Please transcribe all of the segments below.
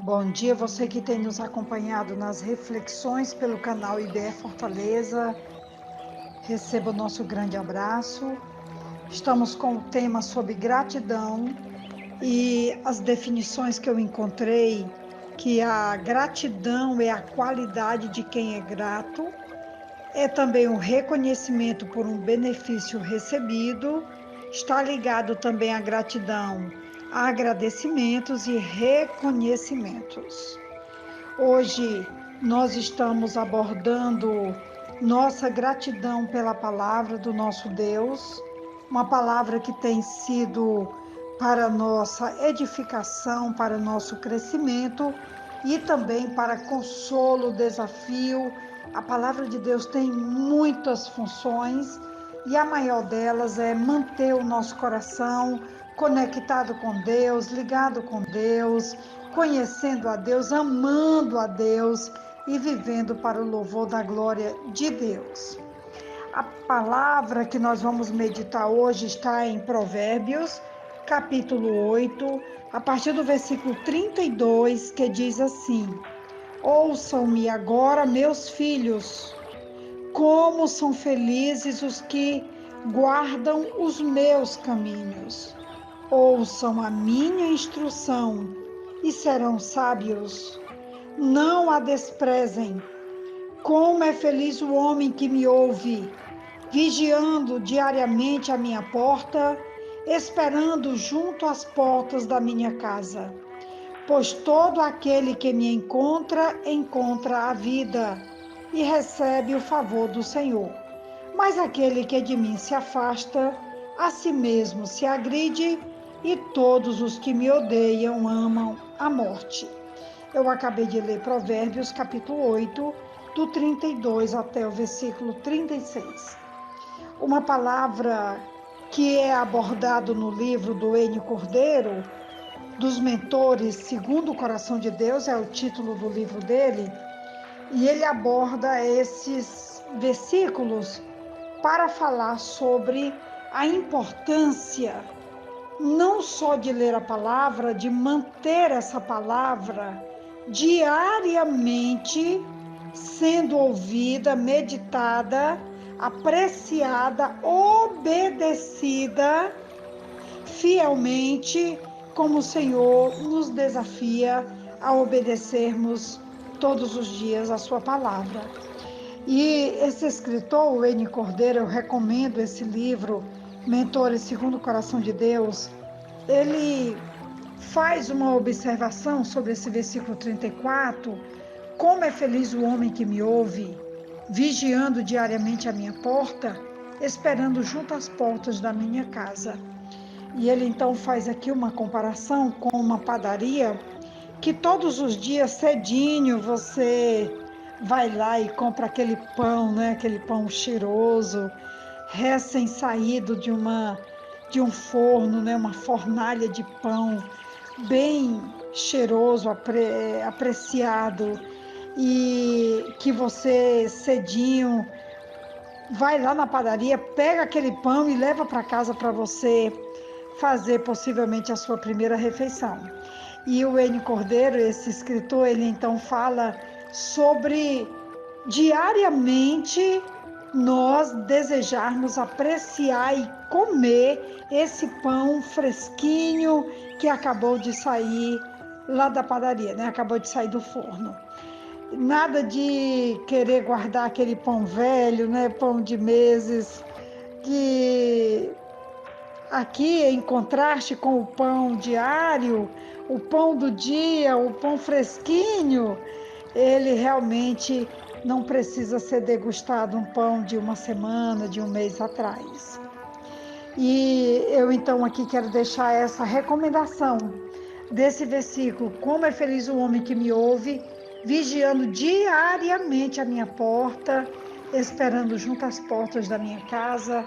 Bom dia, você que tem nos acompanhado nas reflexões pelo canal IBE Fortaleza. Receba o nosso grande abraço. Estamos com o tema sobre gratidão e as definições que eu encontrei, que a gratidão é a qualidade de quem é grato, é também o reconhecimento por um benefício recebido, está ligado também à gratidão, a agradecimentos e reconhecimentos. Hoje nós estamos abordando nossa gratidão pela palavra do nosso Deus, uma palavra que tem sido para nossa edificação, para nosso crescimento e também para consolo, desafio. A palavra de Deus tem muitas funções e a maior delas é manter o nosso coração conectado com Deus, ligado com Deus, conhecendo a Deus, amando a Deus e vivendo para o louvor da glória de Deus. A palavra que nós vamos meditar hoje está em Provérbios, capítulo 8, a partir do versículo 32, que diz assim: Ouçam-me agora, meus filhos, como são felizes os que guardam os meus caminhos. Ouçam a minha instrução e serão sábios. Não a desprezem. Como é feliz o homem que me ouve, vigiando diariamente a minha porta, esperando junto às portas da minha casa. Pois todo aquele que me encontra, encontra a vida e recebe o favor do Senhor. Mas aquele que de mim se afasta, a si mesmo se agride, e todos os que me odeiam amam a morte. Eu acabei de ler Provérbios, capítulo 8, do 32 até o versículo 36. Uma palavra que é abordado no livro do Ênio Cordeiro, dos mentores segundo o coração de Deus, é o título do livro dele, e ele aborda esses versículos para falar sobre a importância não só de ler a palavra, de manter essa palavra diariamente sendo ouvida, meditada, apreciada, obedecida fielmente, como o Senhor nos desafia a obedecermos todos os dias a sua palavra. E esse escritor, o Ênio Cordeiro, eu recomendo esse livro, Mentores segundo o Coração de Deus. Ele faz uma observação sobre esse versículo 34, como é feliz o homem que me ouve, vigiando diariamente a minha porta, esperando junto às portas da minha casa. E ele então faz aqui uma comparação com uma padaria, que todos os dias cedinho você vai lá e compra aquele pão, né? Aquele pão cheiroso, recém-saído de um forno, né? Uma fornalha de pão bem cheiroso, apreciado, e que você cedinho vai lá na padaria, pega aquele pão e leva para casa para você fazer possivelmente a sua primeira refeição. E o Ênio Cordeiro, esse escritor, ele então fala sobre diariamente nós desejarmos apreciar e comer esse pão fresquinho que acabou de sair lá da padaria, né? Acabou de sair do forno. Nada de querer guardar aquele pão velho, né? Pão de meses, que aqui, em contraste com o pão diário, o pão do dia, o pão fresquinho, ele realmente não precisa ser degustado um pão de uma semana, de um mês atrás. E eu então aqui quero deixar essa recomendação desse versículo: como é feliz o homem que me ouve, vigiando diariamente a minha porta, esperando junto às portas da minha casa,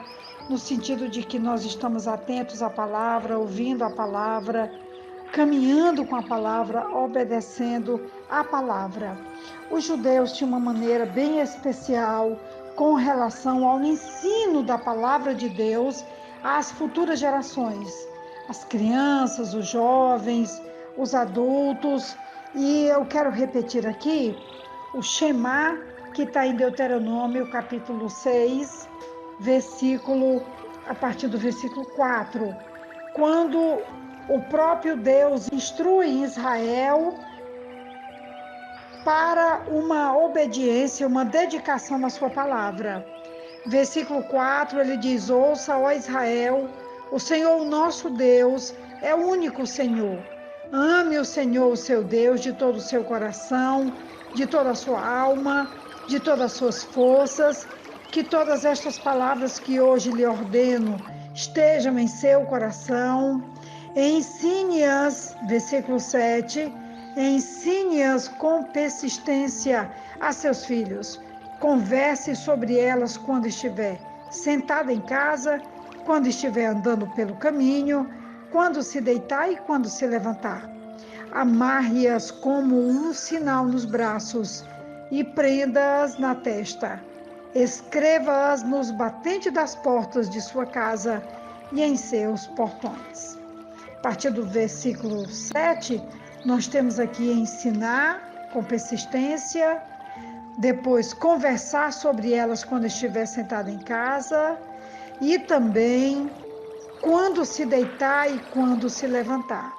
no sentido de que nós estamos atentos à palavra, ouvindo a palavra, caminhando com a palavra, obedecendo a palavra. Os judeus tinham uma maneira bem especial com relação ao ensino da palavra de Deus às futuras gerações, as crianças, os jovens, os adultos. E eu quero repetir aqui o Shema, que está em Deuteronômio, capítulo 6, a partir do versículo 4, quando o próprio Deus instrui Israel para uma obediência, uma dedicação na sua palavra. Versículo 4, ele diz: ouça, ó Israel, o Senhor, o nosso Deus, é o único Senhor. Ame o Senhor, o seu Deus, de todo o seu coração, de toda a sua alma, de todas as suas forças. Que todas estas palavras que hoje lhe ordeno estejam em seu coração. Ensine-as, versículo 7, ensine-as com persistência a seus filhos. Converse sobre elas quando estiver sentado em casa, quando estiver andando pelo caminho, quando se deitar e quando se levantar. Amarre-as como um sinal nos braços e prenda-as na testa. Escreva-as nos batentes das portas de sua casa e em seus portões. A partir do versículo 7, nós temos aqui ensinar com persistência, depois conversar sobre elas quando estiver sentado em casa e também quando se deitar e quando se levantar.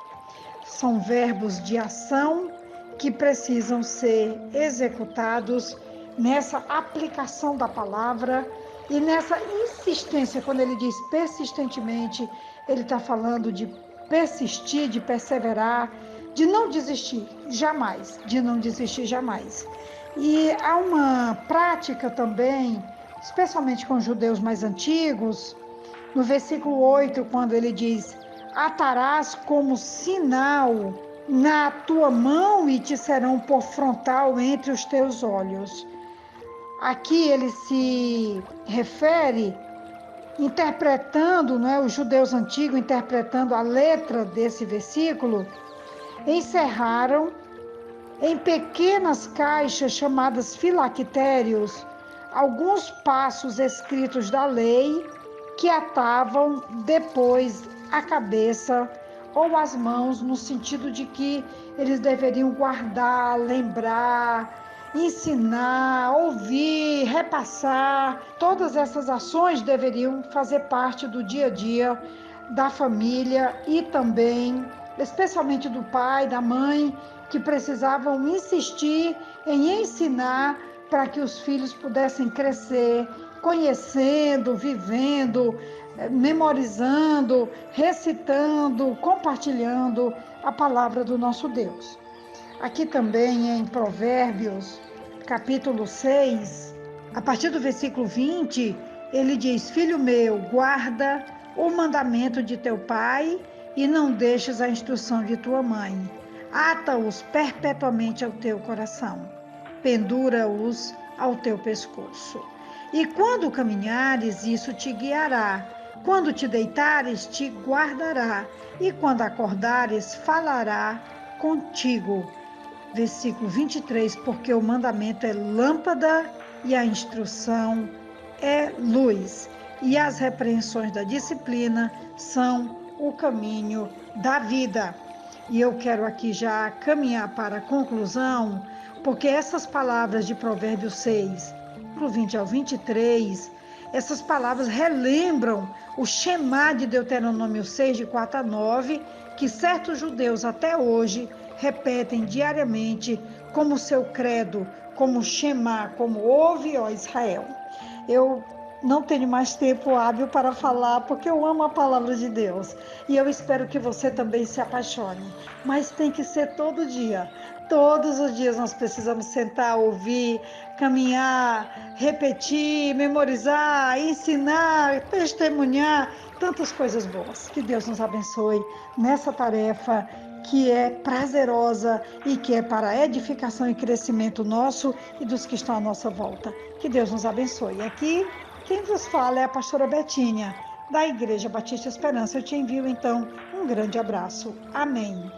São verbos de ação que precisam ser executados nessa aplicação da palavra e nessa insistência. Quando ele diz persistentemente, ele está falando de persistir, de perseverar, de não desistir jamais, de não desistir jamais. E há uma prática também, especialmente com os judeus mais antigos, no versículo 8, quando ele diz: atarás como sinal na tua mão e te serão por frontal entre os teus olhos. Aqui ele se refere, interpretando, os judeus antigos interpretando a letra desse versículo, encerraram em pequenas caixas chamadas filactérios alguns passos escritos da lei que atavam depois a cabeça ou as mãos, no sentido de que eles deveriam guardar, lembrar, ensinar, ouvir, repassar. Todas essas ações deveriam fazer parte do dia a dia da família e também, especialmente do pai, da mãe, que precisavam insistir em ensinar para que os filhos pudessem crescer, conhecendo, vivendo, memorizando, recitando, compartilhando a palavra do nosso Deus. Aqui também em Provérbios, capítulo 6, a partir do versículo 20, ele diz: filho meu, guarda o mandamento de teu pai e não deixes a instrução de tua mãe. Ata-os perpetuamente ao teu coração, pendura-os ao teu pescoço. E quando caminhares, isso te guiará. Quando te deitares, te guardará. E quando acordares, falará contigo. Versículo 23, porque o mandamento é lâmpada e a instrução é luz. E as repreensões da disciplina são o caminho da vida. E eu quero aqui já caminhar para a conclusão, porque essas palavras de Provérbios 6, do 20 ao 23, essas palavras relembram o Shema de Deuteronômio 6, de 4 a 9, que certos judeus até hoje repetem diariamente como seu credo, como Shema, como ouve, ó Israel. Eu não tenho mais tempo hábil para falar, porque eu amo a palavra de Deus. E eu espero que você também se apaixone. Mas tem que ser todo dia. Todos os dias nós precisamos sentar, ouvir, caminhar, repetir, memorizar, ensinar, testemunhar, tantas coisas boas. Que Deus nos abençoe nessa tarefa que é prazerosa e que é para a edificação e crescimento nosso e dos que estão à nossa volta. Que Deus nos abençoe. Aqui, quem vos fala é a pastora Betinha, da Igreja Batista Esperança. Eu te envio, então, um grande abraço. Amém.